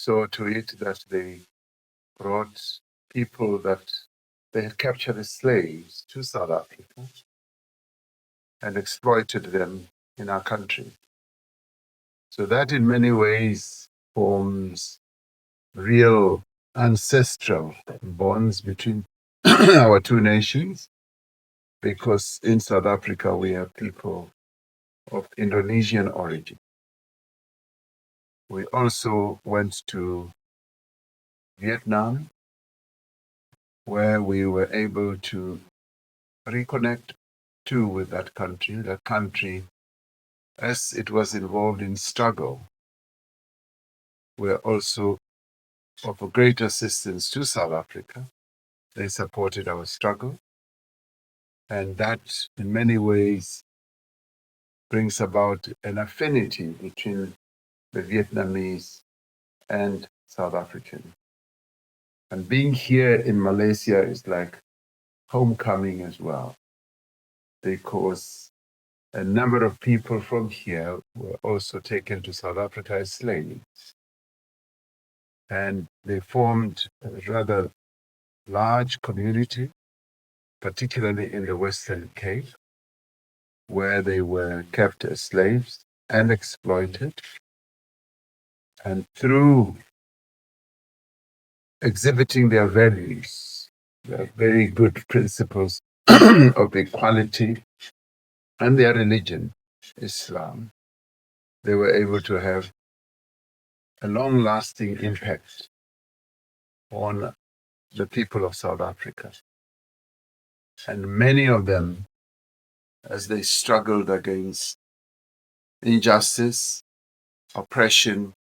saw to it that they brought people that they had captured as slaves to South Africa and exploited them in our country. So that in many ways forms real ancestral bonds between our two nations, because in South Africa we have people of Indonesian origin. We also went to Vietnam, where we were able to reconnect too with that country. That country, as it was involved in struggle, were also of a great assistance to South Africa. They supported our struggle, and that in many ways brings about an affinity between the Vietnamese and South African. And being here in Malaysia is like homecoming as well, because a number of people from here were also taken to South Africa as slaves. And they formed a rather large community, particularly in the Western Cape, where they were kept as slaves and exploited. And through exhibiting their values, their very good principles of equality, and their religion, Islam, they were able to have a long-lasting impact on the people of South Africa. And many of them, as they struggled against injustice, oppression,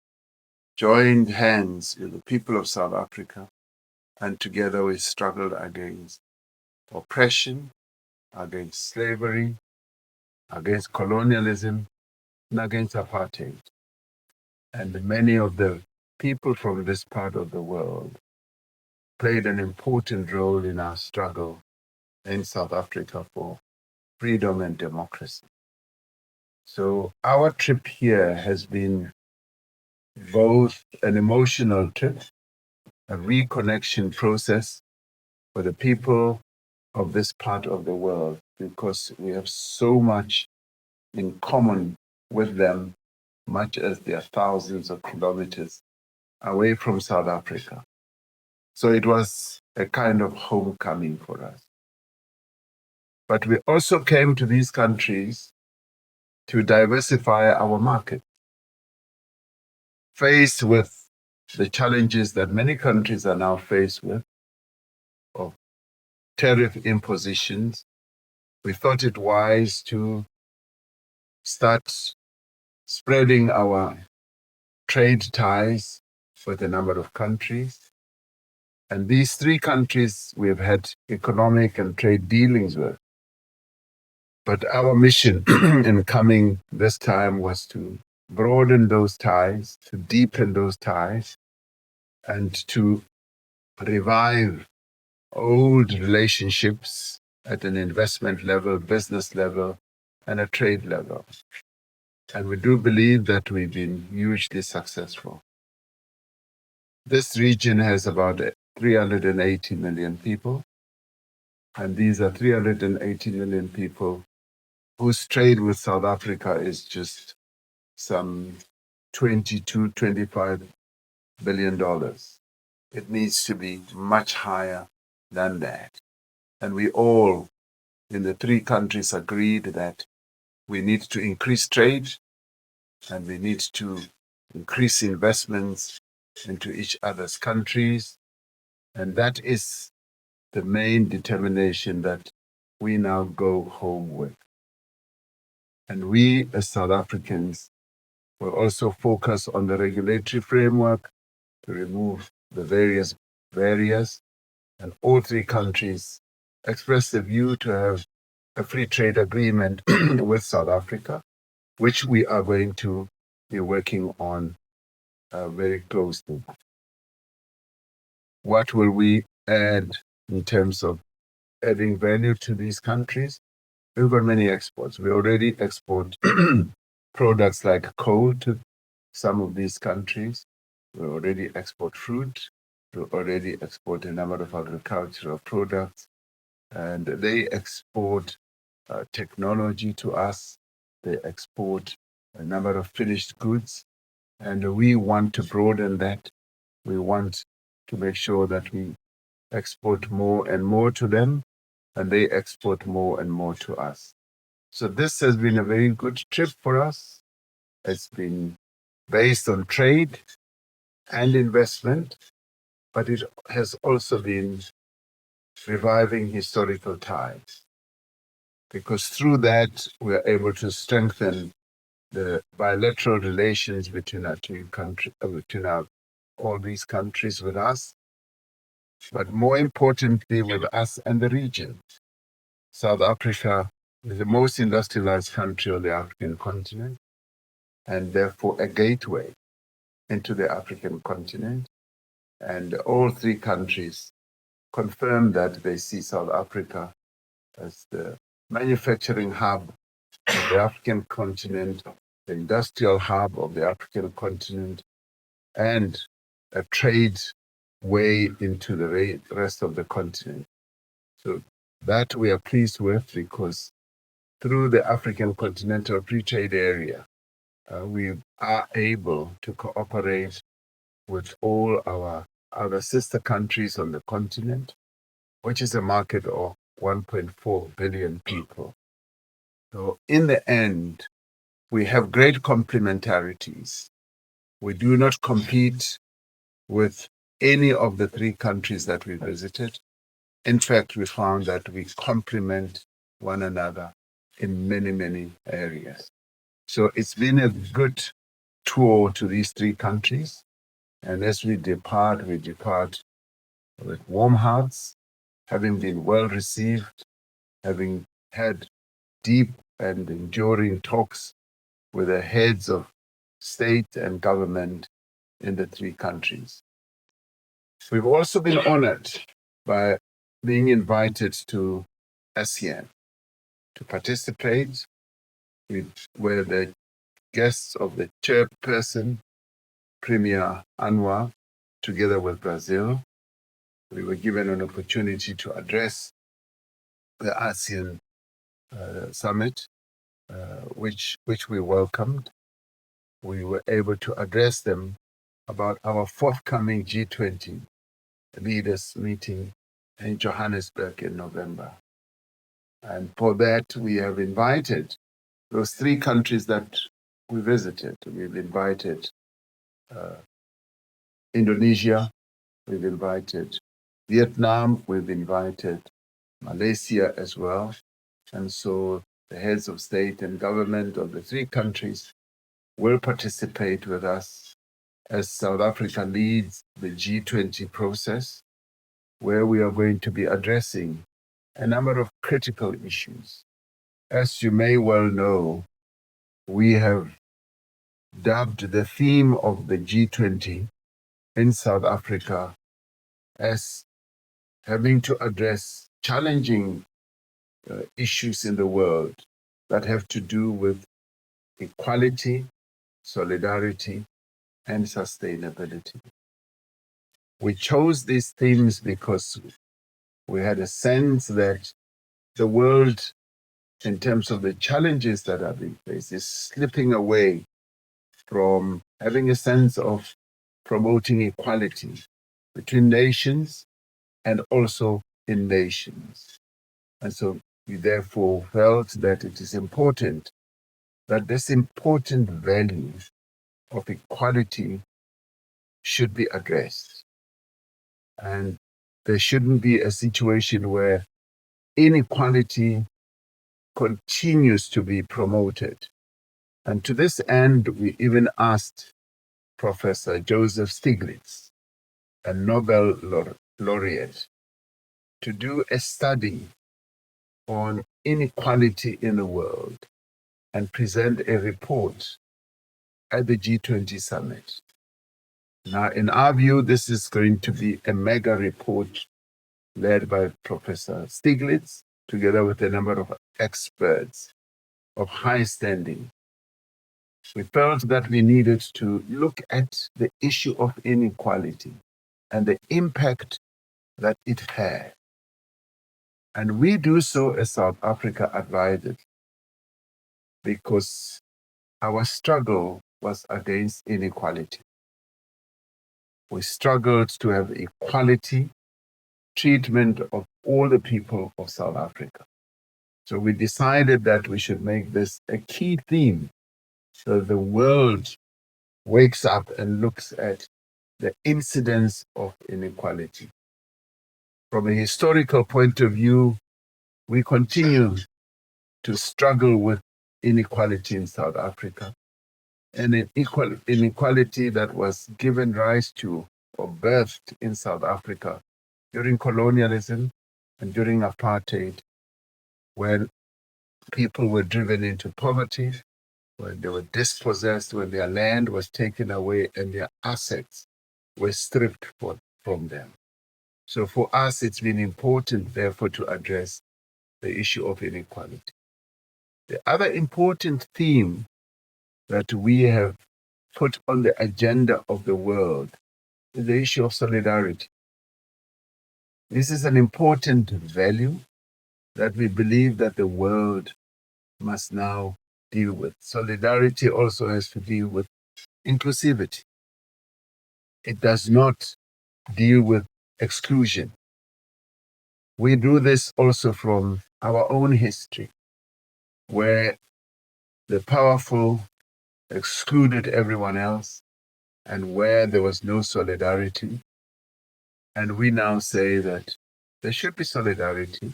joined hands with the people of South Africa, and together we struggled against oppression, against slavery, against colonialism, and against apartheid. And many of the people from this part of the world played an important role in our struggle in South Africa for freedom and democracy. So our trip here has been both an emotional trip, a reconnection process for the people of this part of the world, because we have so much in common with them, much as they are thousands of kilometers away from South Africa. So it was a kind of homecoming for us. But we also came to these countries to diversify our market. Faced with the challenges that many countries are now faced with, of tariff impositions, we thought it wise to start spreading our trade ties with a number of countries. And these three countries we've had economic and trade dealings with. But our mission in coming this time was to broaden those ties, to deepen those ties, and to revive old relationships at an investment level, business level, and a trade level. And we do believe that we've been hugely successful. This region has about 380 million people, and these are 380 million people whose trade with South Africa is just some $22-25 billion. It needs to be much higher than that. And we all in the three countries agreed that we need to increase trade and we need to increase investments into each other's countries. And that is the main determination that we now go home with. And we as South Africans will also focus on the regulatory framework to remove the various barriers. And all three countries expressed the view to have a free trade agreement with South Africa, which we are going to be working on very closely. What will we add in terms of adding value to these countries? We've got many exports. We already export products like coal to some of these countries. We already export fruit. We already export a number of agricultural products. And they export technology to us. They export a number of finished goods. And we want to broaden that. We want to make sure that we export more and more to them, and they export more and more to us. So this has been a very good trip for us. It's been based on trade and investment, but it has also been reviving historical ties, because through that we are able to strengthen the bilateral relations between our two countries, all these countries with us, but more importantly with us and the region. South Africa is the most industrialized country on the African continent, and therefore a gateway into the African continent. And all three countries confirm that they see South Africa as the manufacturing hub of the African continent, the industrial hub of the African continent, and a trade way into the rest of the continent. So that we are pleased with, because through the African Continental Free Trade Area, we are able to cooperate with all our other sister countries on the continent, which is a market of 1.4 billion people. So in the end, we have great complementarities. We do not compete with any of the three countries that we visited. In fact, we found that we complement one another in many, many areas. So it's been a good tour to these three countries. And as we depart with warm hearts, having been well received, having had deep and enduring talks with the heads of state and government in the three countries. We've also been honored by being invited to ASEAN to participate. We were the guests of the chairperson, Premier Anwar, together with Brazil. We were given an opportunity to address the ASEAN summit, which we welcomed. We were able to address them about our forthcoming G20 leaders meeting in Johannesburg in November. And for that, we have invited those three countries that we visited. We've invited Indonesia, we've invited Vietnam, we've invited Malaysia as well. And so the heads of state and government of the three countries will participate with us as South Africa leads the G20 process, where we are going to be addressing a number of critical issues. As you may well know, we have dubbed the theme of the G20 in South Africa as having to address challenging issues in the world that have to do with equality, solidarity, and sustainability. We chose these themes because we had a sense that the world, in terms of the challenges that are being faced, is slipping away from having a sense of promoting equality between nations and also in nations. And so we therefore felt that it is important that this important value of equality should be addressed. And there shouldn't be a situation where inequality continues to be promoted. And to this end, we even asked Professor Joseph Stiglitz, a Nobel laureate, to do a study on inequality in the world and present a report at the G20 summit. Now, in our view, this is going to be a mega report led by Professor Stiglitz, together with a number of experts of high standing. We felt that we needed to look at the issue of inequality and the impact that it had. And we do so as South Africa advised, because our struggle was against inequality. We struggled to have equality treatment of all the people of South Africa. So we decided that we should make this a key theme so the world wakes up and looks at the incidence of inequality. From a historical point of view, we continue to struggle with inequality in South Africa, and an inequality that was given rise to or birthed in South Africa during colonialism and during apartheid, when people were driven into poverty, when they were dispossessed, when their land was taken away and their assets were stripped from them. So for us, it's been important, therefore, to address the issue of inequality. The other important theme that we have put on the agenda of the world is the issue of solidarity. This is an important value that we believe that the world must now deal with. Solidarity also has to deal with inclusivity. It does not deal with exclusion. We do this also from our own history, where the powerful excluded everyone else and where there was no solidarity. And we now say that there should be solidarity.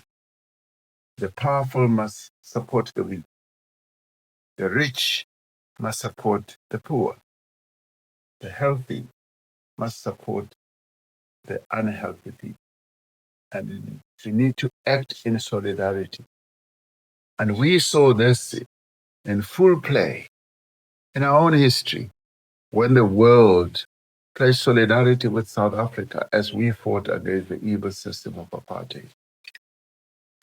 The powerful must support the weak. The rich must support the poor. The healthy must support the unhealthy people. And we need to act in solidarity. And we saw this in full play in our own history when the world pledged solidarity with South Africa as we fought against the evil system of apartheid.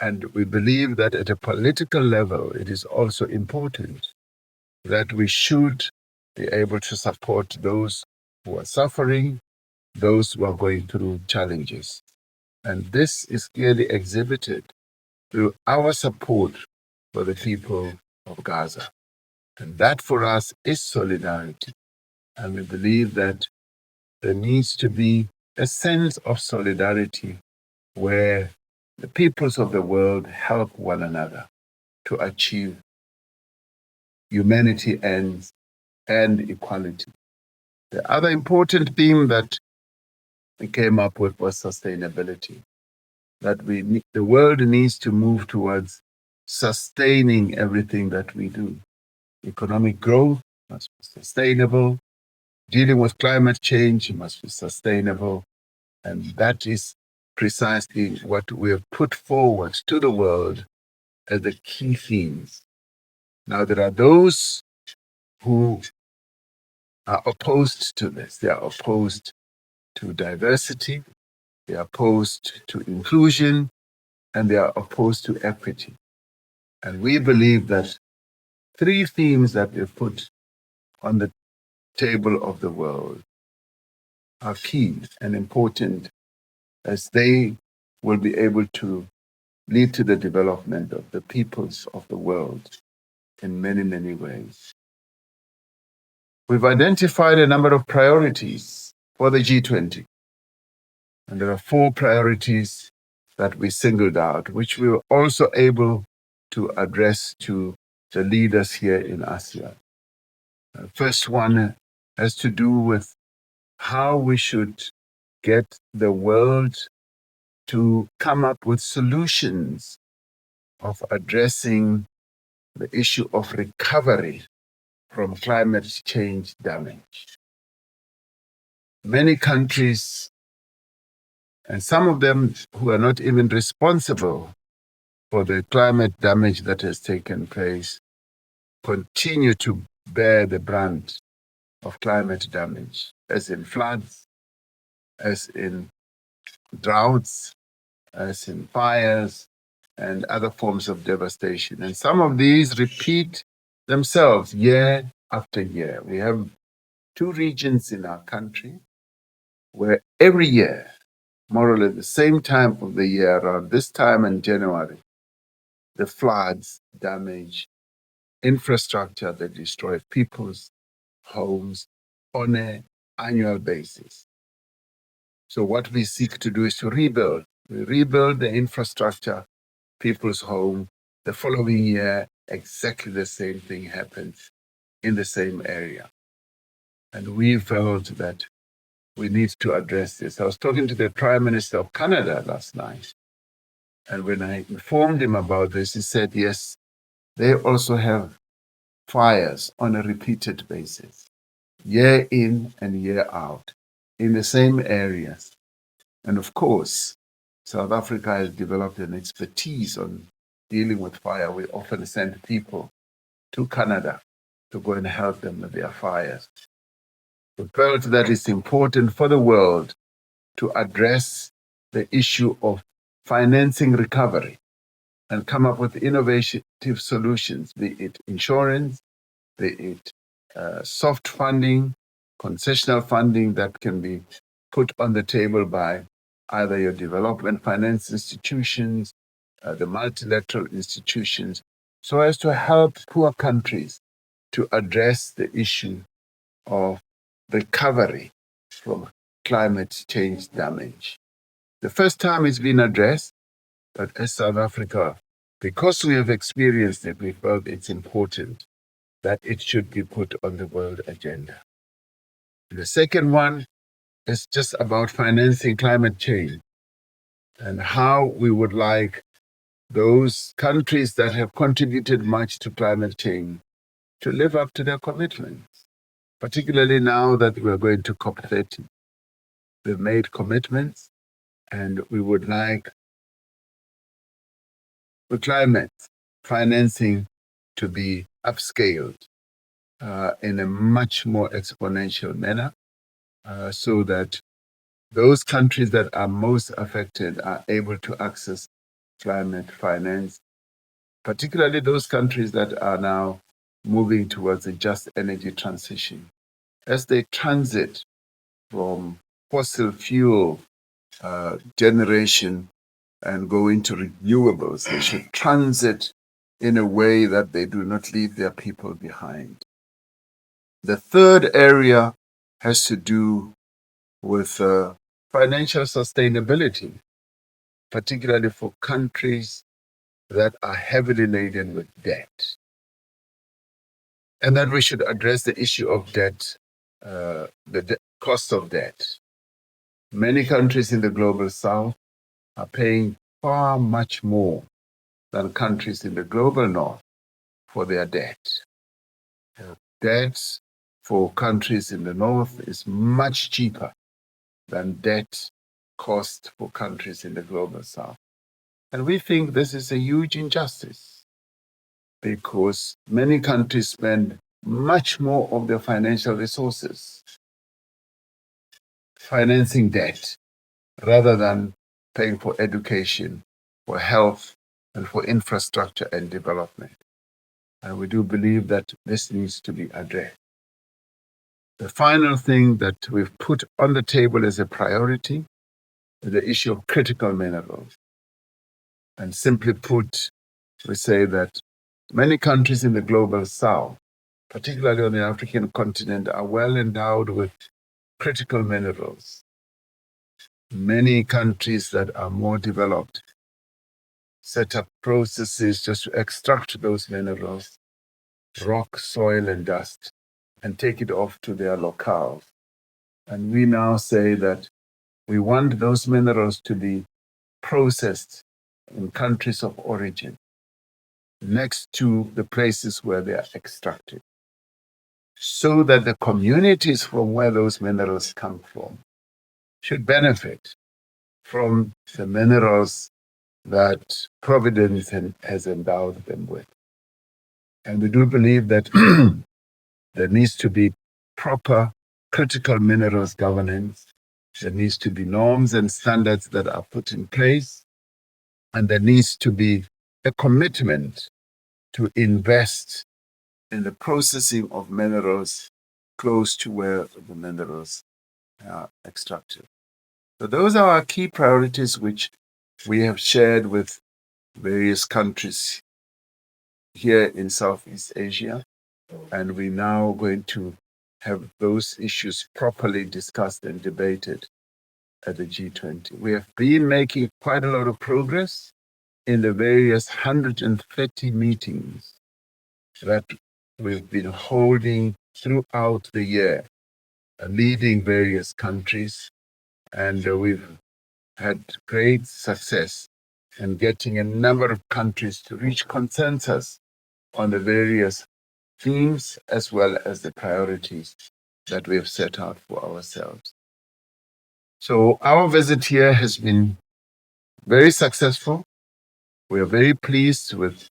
And we believe that at a political level, it is also important that we should be able to support those who are suffering, those who are going through challenges. And this is clearly exhibited through our support for the people of Gaza. And that for us is solidarity. And we believe that there needs to be a sense of solidarity where the peoples of the world help one another to achieve humanity and equality. The other important theme that we came up with was sustainability. That the world needs to move towards sustaining everything that we do. Economic growth must be sustainable. Dealing with climate change must be sustainable. And that is precisely what we have put forward to the world as the key themes. Now, there are those who are opposed to this. They are opposed to diversity, they are opposed to inclusion, and they are opposed to equity. And we believe that three themes that we've put on the table of the world are key and important, as they will be able to lead to the development of the peoples of the world in many, many ways. We've identified a number of priorities for the G20. And there are 4 priorities that we singled out, which we were also able to address to the leaders here in ASEAN. The first one has to do with how we should get the world to come up with solutions of addressing the issue of recovery from climate change damage. Many countries, and some of them who are not even responsible for the climate damage that has taken place, continue to bear the brunt of climate damage, as in floods, as in droughts, as in fires, and other forms of devastation. And some of these repeat themselves year after year. We have two regions in our country where every year, more or less the same time of the year, around this time in January, the floods damage infrastructure that destroy people's homes on an annual basis. So what we seek to do is to rebuild. We rebuild the infrastructure, people's home. The following year, exactly the same thing happens in the same area. And we felt that we need to address this. I was talking to the Prime Minister of Canada last night. And when I informed him about this, he said, yes, they also have fires on a repeated basis, year in and year out, in the same areas. And of course, South Africa has developed an expertise on dealing with fire. We often send people to Canada to go and help them with their fires. We felt that it's important for the world to address the issue of financing recovery and come up with innovative solutions, be it insurance, be it soft funding, concessional funding that can be put on the table by either your development finance institutions, the multilateral institutions, so as to help poor countries to address the issue of recovery from climate change damage. The first time it's been addressed, but as South Africa, because we have experienced it, we felt it's important that it should be put on the world agenda. The second one is just about financing climate change and how we would like those countries that have contributed much to climate change to live up to their commitments, particularly now that we're going to COP30. We've made commitments and we would like the climate financing to be upscaled in a much more exponential manner so that those countries that are most affected are able to access climate finance, particularly those countries that are now moving towards a just energy transition. As they transit from fossil fuel generation and go into renewables, they should transit in a way that they do not leave their people behind. The third area has to do with financial sustainability, particularly for countries that are heavily laden with debt. And that we should address the issue of debt, the cost of debt. Many countries in the global south are paying far much more than countries in the global north for their debt. Debt for countries in the north is much cheaper than debt cost for countries in the global south. And we think this is a huge injustice because many countries spend much more of their financial resources financing debt rather than paying for education, for health, and for infrastructure and development. And we do believe that this needs to be addressed. The final thing that we've put on the table as a priority is the issue of critical minerals. And simply put, we say that many countries in the global south, particularly on the African continent, are well endowed with critical minerals. Many countries that are more developed set up processes just to extract those minerals, rock, soil, and dust, and take it off to their locales. And we now say that we want those minerals to be processed in countries of origin, next to the places where they are extracted, so that the communities from where those minerals come from should benefit from the minerals that Providence has endowed them with. And we do believe that there needs to be proper critical minerals governance. There needs to be norms and standards that are put in place. And there needs to be a commitment to invest in the processing of minerals close to where the minerals are extracted. So those are our key priorities, which we have shared with various countries here in Southeast Asia. And we're now going to have those issues properly discussed and debated at the G20. We have been making quite a lot of progress in the various 130 meetings that we've been holding throughout the year, leading various countries, and we've had great success in getting a number of countries to reach consensus on the various themes as well as the priorities that we have set out for ourselves. So our visit here has been very successful. We are very pleased with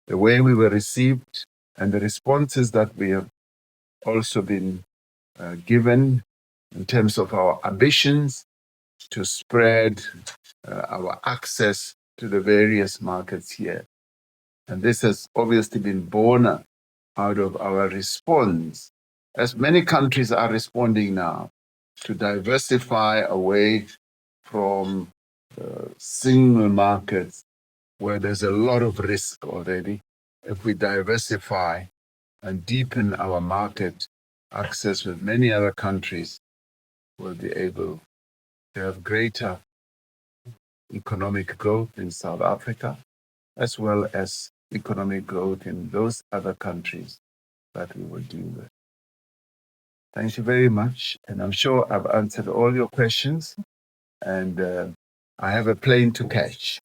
the way we were received and the responses that we have also been given in terms of our ambitions to spread our access to the various markets here. And this has obviously been born out of our response, as many countries are responding now, to diversify away from single markets where there's a lot of risk already. If we diversify and deepen our market access with many other countries, we'll be able to have greater economic growth in South Africa, as well as economic growth in those other countries that we will deal with. Thank you very much. And I'm sure I've answered all your questions. And I have a plane to catch.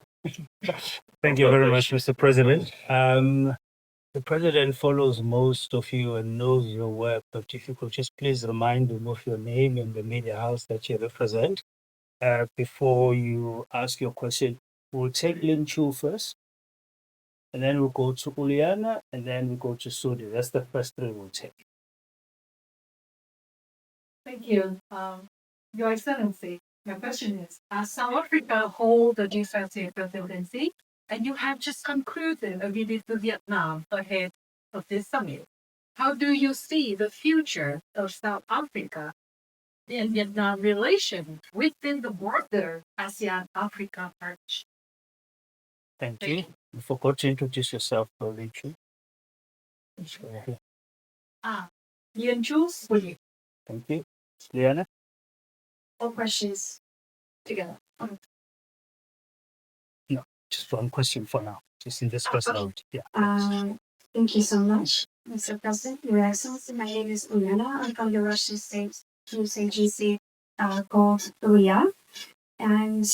Thank you very much, Mr. President. The President follows most of you and knows your work, but if you could just please remind him of your name and the media house that you represent before you ask your question. We'll take Lin Chu first, and then we'll go to Uliana, and then we go to Sudi. That's the first three we'll take. Thank you. Your Excellency, my question is, South Africa hold the G20 presidency, and you have just concluded a visit to Vietnam ahead of this summit. How do you see the future of South Africa and Vietnam relation within the broader ASEAN-Africa partnership? Thank you. You forgot to introduce yourself, Lin Chu. Lin Chu, Sudi. Thank you. Liana? All questions together. No, just one question for now. Just in this first round. Yeah. Thank you so much, Mr. President. Your Excellency, my name is Uliana. I'm from the Russian state news agency called RIA. And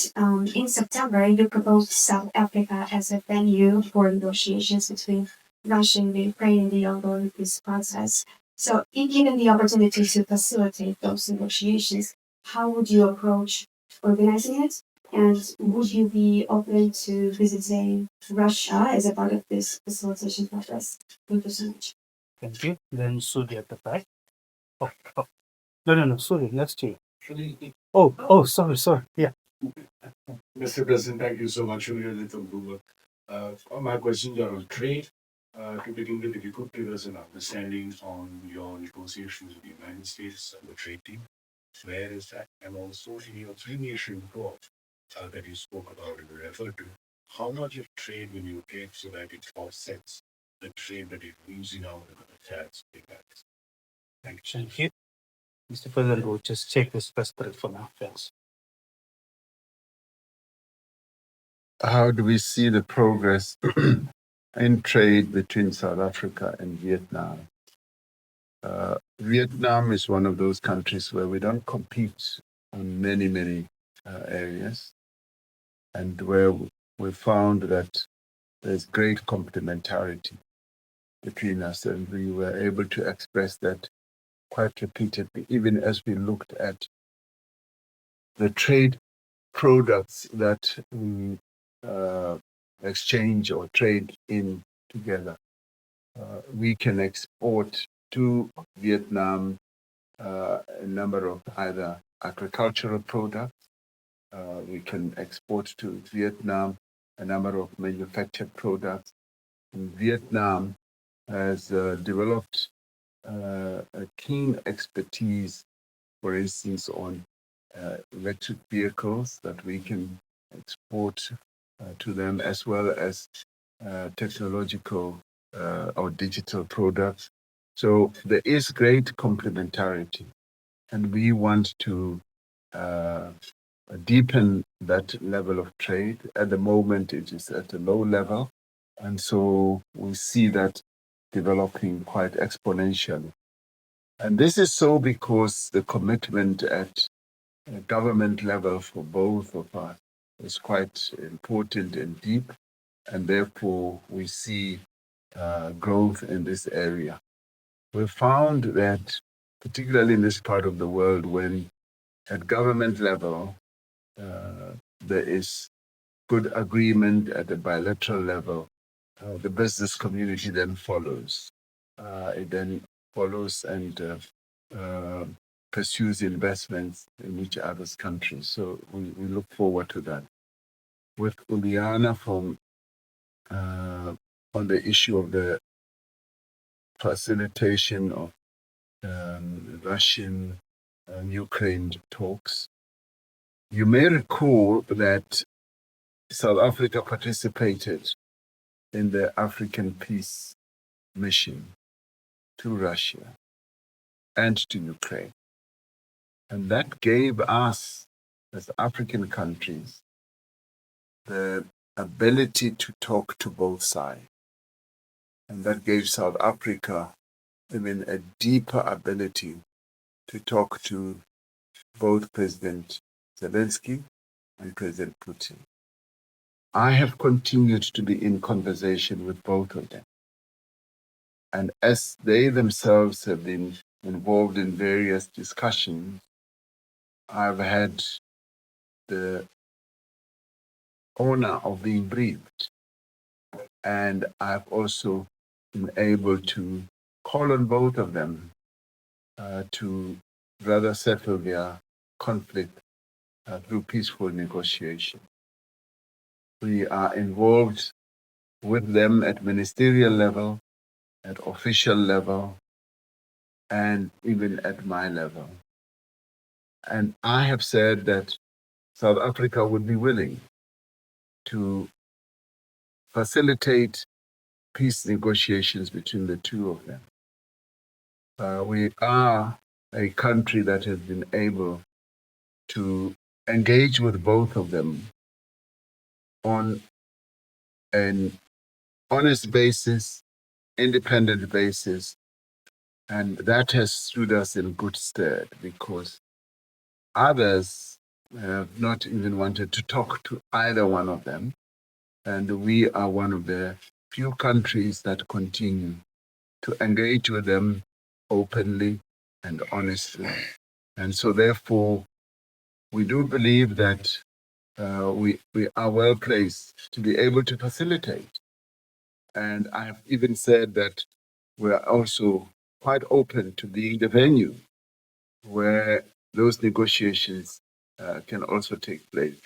in September, you proposed South Africa as a venue for negotiations between Russia and Ukraine in the ongoing peace process. So, if given the opportunity to facilitate those negotiations, how would you approach organizing it? And would you be open to visiting Russia as a part of this facilitation process? Thank you so much. Thank you. Then Sudi at the back. Oh. No, Sudi, next to you. Sorry. Yeah. Mr. President, thank you so much. My questions are on trade. To begin with, if you could give us an understanding on your negotiations with the United States and the trade team. Where is that? And also in your three-nation report that you spoke about and referred to, how much of trade will you take so that it offsets the trade that you're losing out on the tax? Thank you. Mr. President, we'll just take this first three for now. Thanks. How do we see the progress in trade between South Africa and Vietnam? Vietnam is one of those countries where we don't compete on many areas, and where we found that there's great complementarity between us, and we were able to express that quite repeatedly, even as we looked at the trade products that we exchange or trade in together. We can export to Vietnam a number of either agricultural products. We can export to Vietnam a number of manufactured products. In Vietnam, has developed a keen expertise, for instance, on electric vehicles that we can export to them, as well as technological or digital products. So there is great complementarity, and we want to uh, deepen that level of trade. At the moment, it is at a low level, and so we see that developing quite exponentially. And this is so because the commitment at government level for both of us is quite important and deep, and therefore we see growth in this area. We found that, particularly in this part of the world, when at government level there is good agreement at the bilateral level, the business community then follows. It then follows and pursues investments in each other's countries. So we look forward to that. With Uliana on the issue of the facilitation of Russian and Ukraine talks, you may recall that South Africa participated in the African peace mission to Russia and to Ukraine. And that gave us, as African countries, the ability to talk to both sides. And that gave South Africa, a deeper ability to talk to both President Zelensky and President Putin. I have continued to be in conversation with both of them. And as they themselves have been involved in various discussions, I've had the honor of being briefed. And I've also been able to call on both of them to rather settle their conflict through peaceful negotiation. We are involved with them at ministerial level, at official level, and even at my level. And I have said that South Africa would be willing to facilitate peace negotiations between the two of them. We are a country that has been able to engage with both of them on an honest basis, independent basis, and that has stood us in good stead because others have not even wanted to talk to either one of them. And we are one of the few countries that continue to engage with them openly and honestly. And so therefore, we do believe that we are well placed to be able to facilitate. And I have even said that we are also quite open to being the venue where those negotiations can also take place.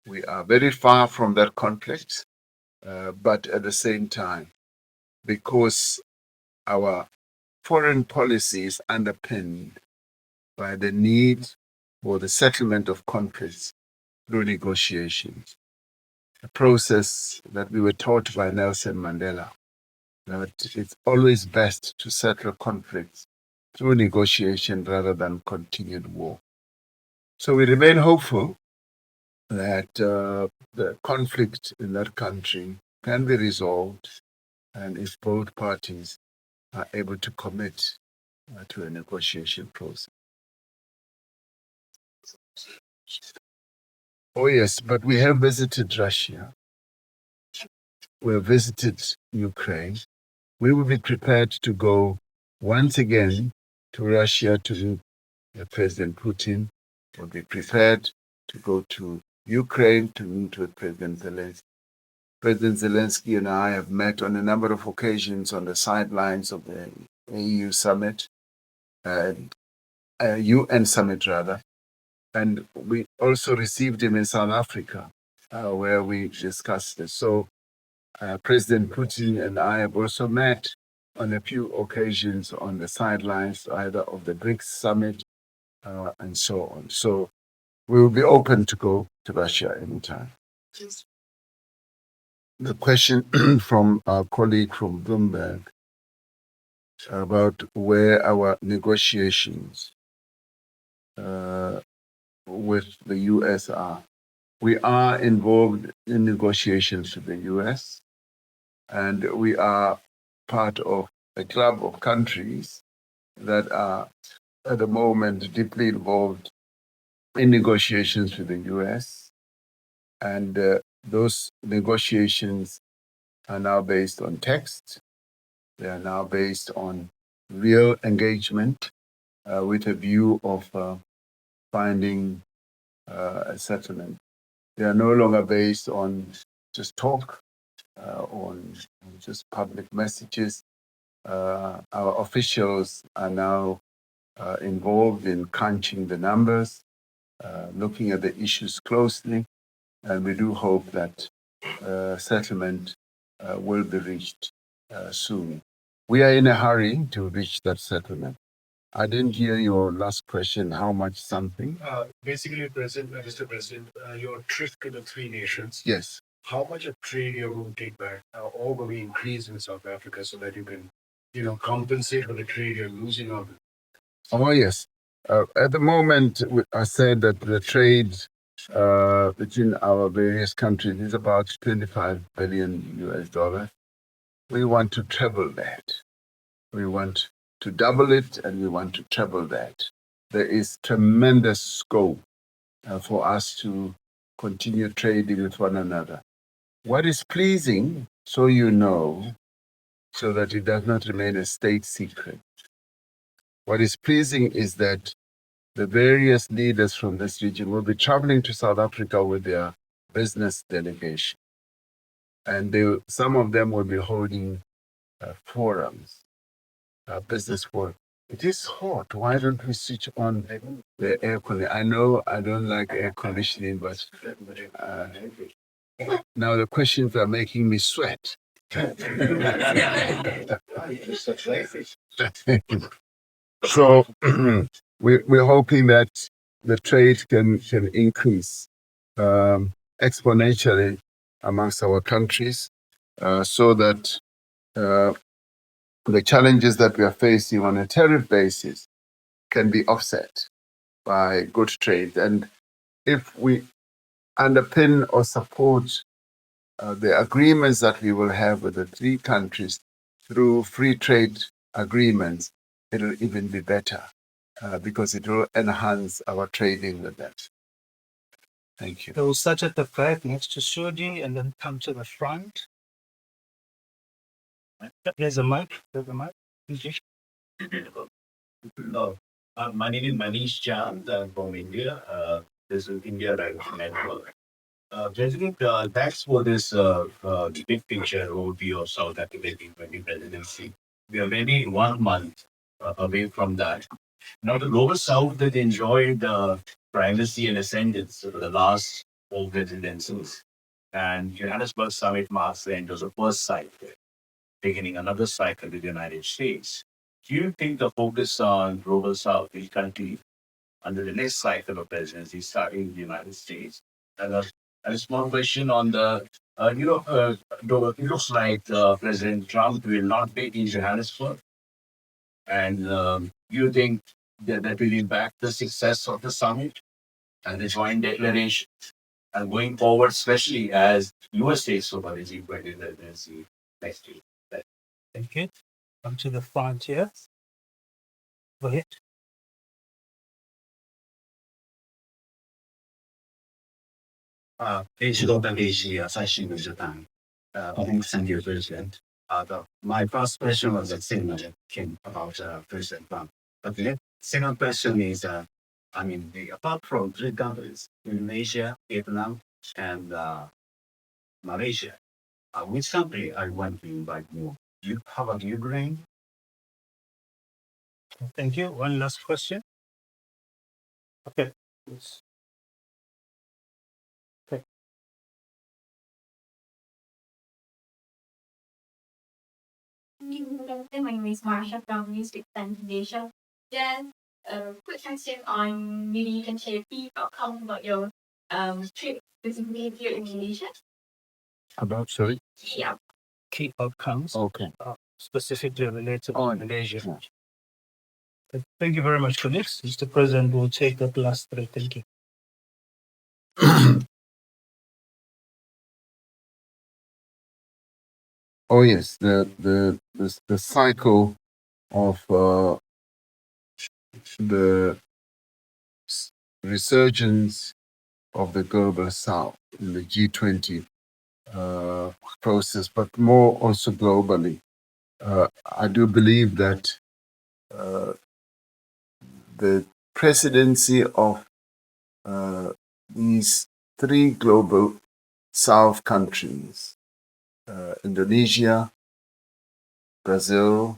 We are very far from that conflict, but at the same time, because our foreign policy is underpinned by the need for the settlement of conflicts through negotiations, a process that we were taught by Nelson Mandela, that it's always best to settle conflicts through negotiation rather than continued war. So we remain hopeful that the conflict in that country can be resolved, and if both parties are able to commit to a negotiation process. Oh, yes, but we have visited Russia. We have visited Ukraine. We will be prepared to go once again to Russia to meet President Putin. We'll be prepared to go to Ukraine to meet with President Zelensky. President Zelensky and I have met on a number of occasions on the sidelines of the EU summit, UN summit rather, and we also received him in South Africa, where we discussed this. So President Putin and I have also met on a few occasions on the sidelines, either of the BRICS summit and so on. So we will be open to go to Russia anytime. The question from our colleague from Bloomberg about where our negotiations with the US are. We are involved in negotiations with the US, and we are part of a club of countries that are at the moment deeply involved in negotiations with the US. And those negotiations are now based on text. They are now based on real engagement with a view of finding a settlement. They are no longer based on just talk, on just public messages. Our officials are now involved in crunching the numbers, looking at the issues closely, and we do hope that settlement will be reached soon. We are in a hurry to reach that settlement. I didn't hear your last question. How much something? Basically, Mr. President, your trip to the three nations, Yes. how much of trade you're going to take back, or will be increased in South Africa so that you can, compensate for the trade you're losing out? Oh, yes. At the moment, I said that the trade between our various countries is about 25 billion US dollars. We want to treble that. We want to double it, and we want to treble that. There is tremendous scope for us to continue trading with one another. What is pleasing, so you know, so that it does not remain a state secret, what is pleasing is that the various leaders from this region will be traveling to South Africa with their business delegation. And some of them will be holding forums, business forums. It is hot. Why don't we switch on the air conditioning? I know I don't like air conditioning, but now the questions are making me sweat. So we're hoping that the trade can increase exponentially amongst our countries, so that the challenges that we are facing on a tariff basis can be offset by good trade. And if we underpin or support the agreements that we will have with the three countries through free trade agreements, it'll even be better because it will enhance our trading with them. Thank you. So we'll start at the back next to Shodi and then come to the front. There's a mic. There's a mic. No. My name is Manish Chand. I'm from India. This is India Dialogue Network. President, thanks for this big picture overview of South Africa G20 presidency. We are maybe 1 month away from that. Now, the global South has enjoyed primacy and ascendance over the last 4 presidencies. And Johannesburg Summit marks the end of the first cycle, beginning another cycle with the United States. Do you think the focus on global South will continue under the next cycle of presidency starting in the United States? And a small question on the, it looks like President Trump will not be in Johannesburg. And you think that will impact the success of the summit and the joint declaration? And going forward, especially as US takes over the G20 presidency next year. Thank you. Come to the front here. Go ahead. Asia, Session in Japan. Thank you, President. My first question was a similar came about President Trump. But the second question is, apart from three countries, Indonesia, Vietnam, and Malaysia, which country I want to invite more? How about Ukraine? Thank you. One last question. Okay. Yes. Okay. My name is Marsha from Music Indonesia. Then, quick question on maybe you can share key outcome about your trip specifically here in Indonesia. About, sorry? Yeah. Key outcomes Okay. specifically related to Oh, Malaysia. yeah. Thank you very much for this. Mr. President, we'll take that last three. Thank you. Oh yes, the cycle of the resurgence of the global south in the G20 process, but more also globally. I do believe that the presidency of these three global south countries, Indonesia, Brazil,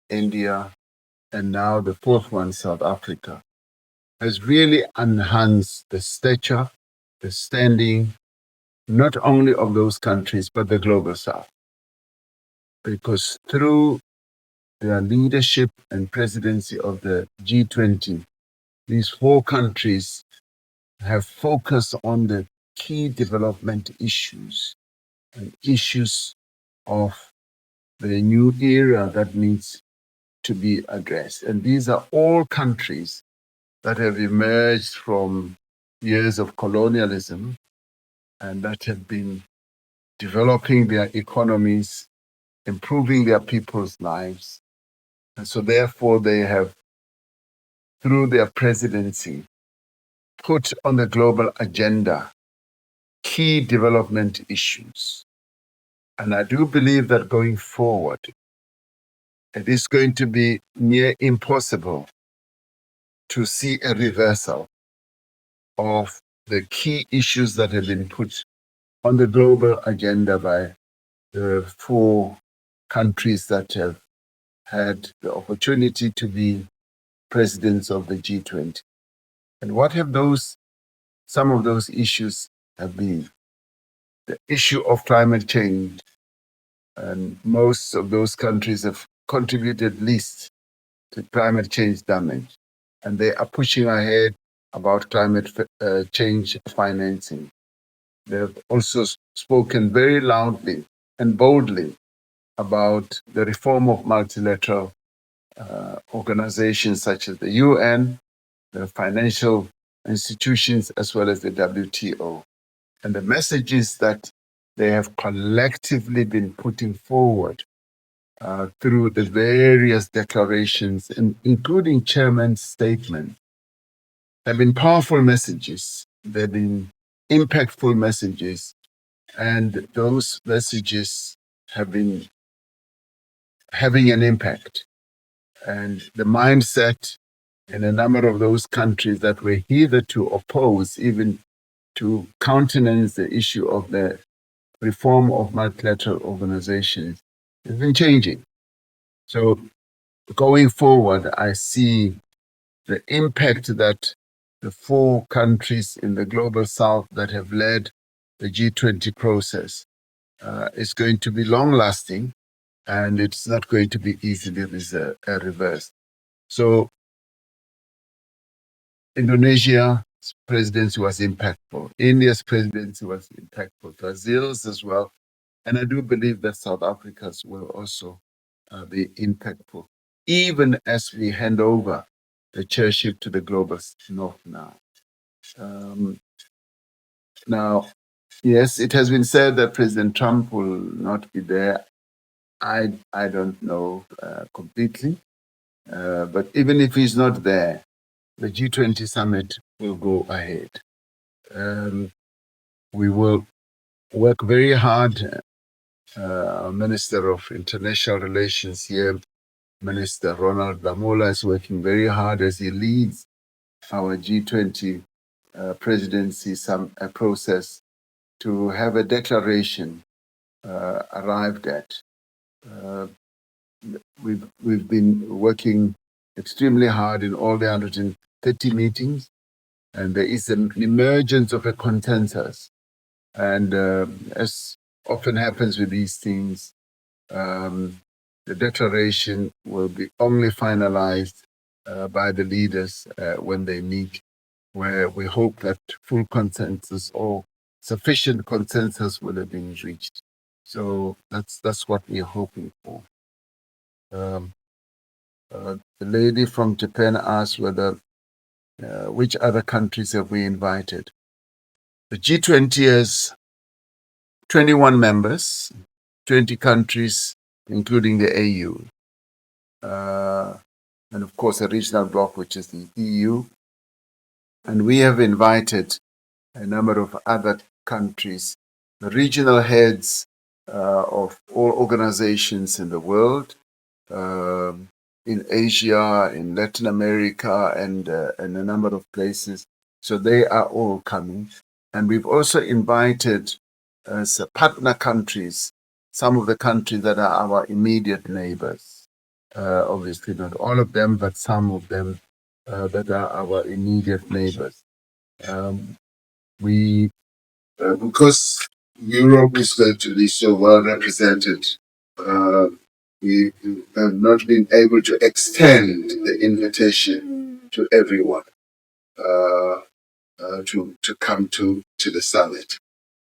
India, and now the fourth one, South Africa, has really enhanced the stature, the standing, not only of those countries, but the global south. Because through their leadership and presidency of the G20, these four countries have focused on the key development issues and issues of the new era that needs to be addressed. And these are all countries that have emerged from years of colonialism and that have been developing their economies, improving their people's lives. And so therefore they have, through their presidency, put on the global agenda key development issues. And I do believe that going forward, it is going to be near impossible to see a reversal of the key issues that have been put on the global agenda by the four countries that have had the opportunity to be presidents of the G20. And what have some of those issues have been? The issue of climate change, and most of those countries have contributed least to climate change damage. And they are pushing ahead about climate change financing. They've also spoken very loudly and boldly about the reform of multilateral organizations such as the UN, the financial institutions, as well as the WTO. And the messages that they have collectively been putting forward through the various declarations, including chairman's statement, have been powerful messages. They've been impactful messages. And those messages have been having an impact. And the mindset in a number of those countries that were hitherto opposed, even to countenance the issue of the reform of multilateral organizations, has been changing. So going forward, I see the impact that the four countries in the global south that have led the G20 process is going to be long lasting, and it's not going to be easily reversed. So Indonesia's presidency was impactful. India's presidency was impactful. Brazil's as well. And I do believe that South Africa's will also be impactful, even as we hand over the chairship to the global north now. Now, yes, it has been said that President Trump will not be there. I don't know completely. But even if he's not there, the G20 summit will go ahead. We will work very hard. Our Minister of International Relations here, Minister Ronald Lamola, is working very hard as he leads our G20 presidency process to have a declaration arrived at. We've been working extremely hard in all the 130 meetings, and there is an emergence of a consensus. And as often happens with these things, The declaration will be only finalized by the leaders when they meet, where we hope that full consensus or sufficient consensus will have been reached. So that's what we're hoping for. The lady from Japan asked whether which other countries have we invited. The G20 has 21 members, 20 countries, including the AU, and of course a regional bloc, which is the EU. And we have invited a number of other countries, the regional heads of all organizations in the world, in Asia, in Latin America, and a number of places. So they are all coming. And we've also invited as partner countries, some of the countries that are our immediate neighbors. Obviously, not all of them, but some of them that are our immediate neighbors. Because Europe is going to be so well represented, we have not been able to extend the invitation to everyone to come to the summit.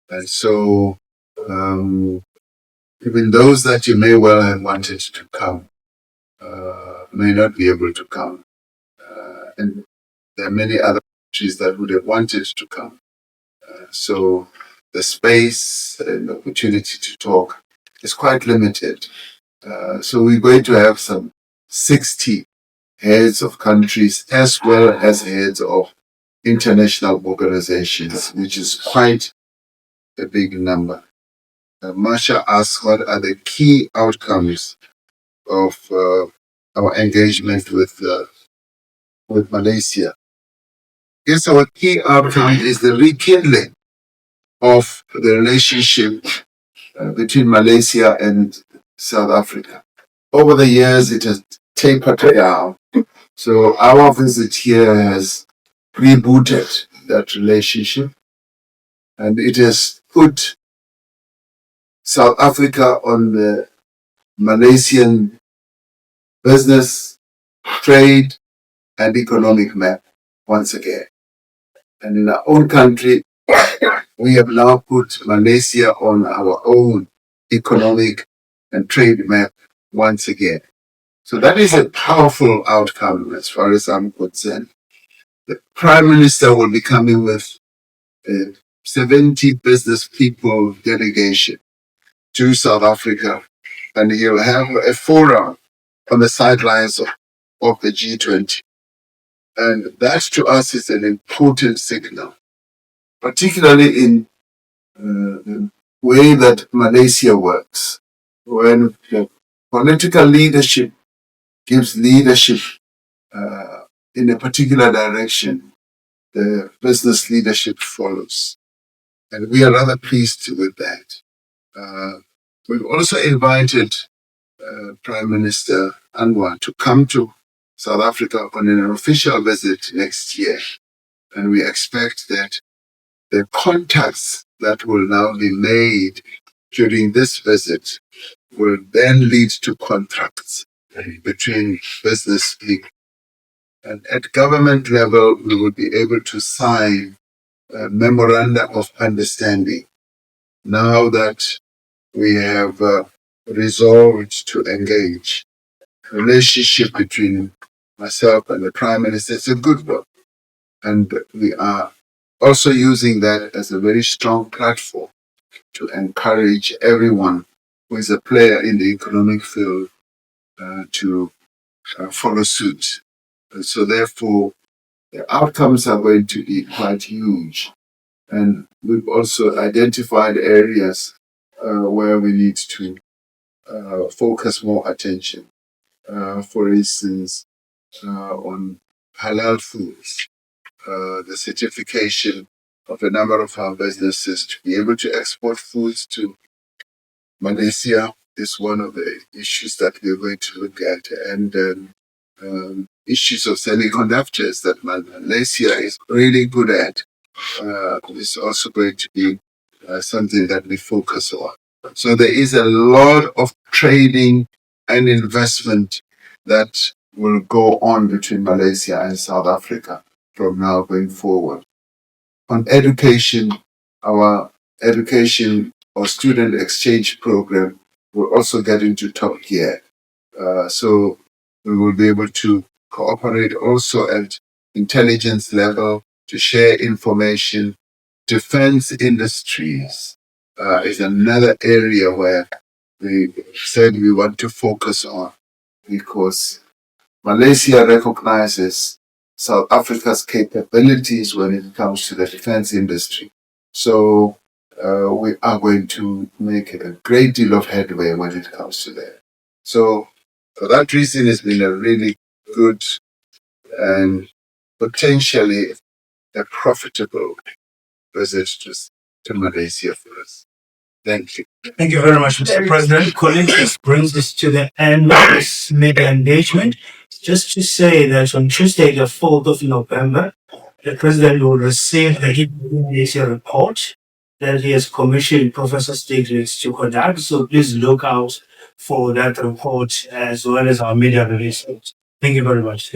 And so, even those that you may well have wanted to come may not be able to come. And there are many other countries that would have wanted to come. So the space and opportunity to talk is quite limited. So we're going to have some 60 heads of countries as well as heads of international organizations, which is quite a big number. Masha asked what are the key outcomes of our engagement with Malaysia. Yes, our key outcome is the rekindling of the relationship between Malaysia and South Africa. Over the years, it has tapered down. So our visit here has rebooted that relationship, and it has put South Africa on the Malaysian business, trade, and economic map once again. And in our own country, we have now put Malaysia on our own economic and trade map once again. So that is a powerful outcome as far as I'm concerned. The Prime Minister will be coming with a 70 business people delegation to South Africa, and he'll have a forum on the sidelines of the G20. And that to us is an important signal, particularly in the way that Malaysia works. When the political leadership gives leadership in a particular direction, the business leadership follows. And we are rather pleased with that. We've also invited Prime Minister Anwar to come to South Africa on an official visit next year. And we expect that the contacts that will now be made during this visit will then lead to contracts between business people. And at government level, we will be able to sign a memorandum of understanding now that we have resolved to engage. The relationship between myself and the Prime Minister is a good one. And we are also using that as a very strong platform to encourage everyone who is a player in the economic field to follow suit. And so therefore, the outcomes are going to be quite huge. And we've also identified areas where we need to focus more attention. For instance, on halal foods, the certification of a number of our businesses to be able to export foods to Malaysia is one of the issues that we're going to look at. And issues of semiconductors that Malaysia is really good at is also going to be something that we focus on. So there is a lot of trading and investment that will go on between Malaysia and South Africa from now going forward. On education, our education or student exchange program will also get into top gear. So we will be able to cooperate also at intelligence level to share information. Defense industries is another area where we said we want to focus on, because Malaysia recognizes South Africa's capabilities when it comes to the defense industry. So we are going to make a great deal of headway when it comes to that. So for that reason, it's been a really good and potentially a profitable visit to Malaysia for us. Thank you. Thank you very much, Mr. President. Colleagues, this brings us to the end of this media engagement. Just to say that on Tuesday, the 4th of November, the President will receive the Indonesia report that he has commissioned Professor Stiglitz to conduct. So please look out for that report as well as our media releases. Thank you very much.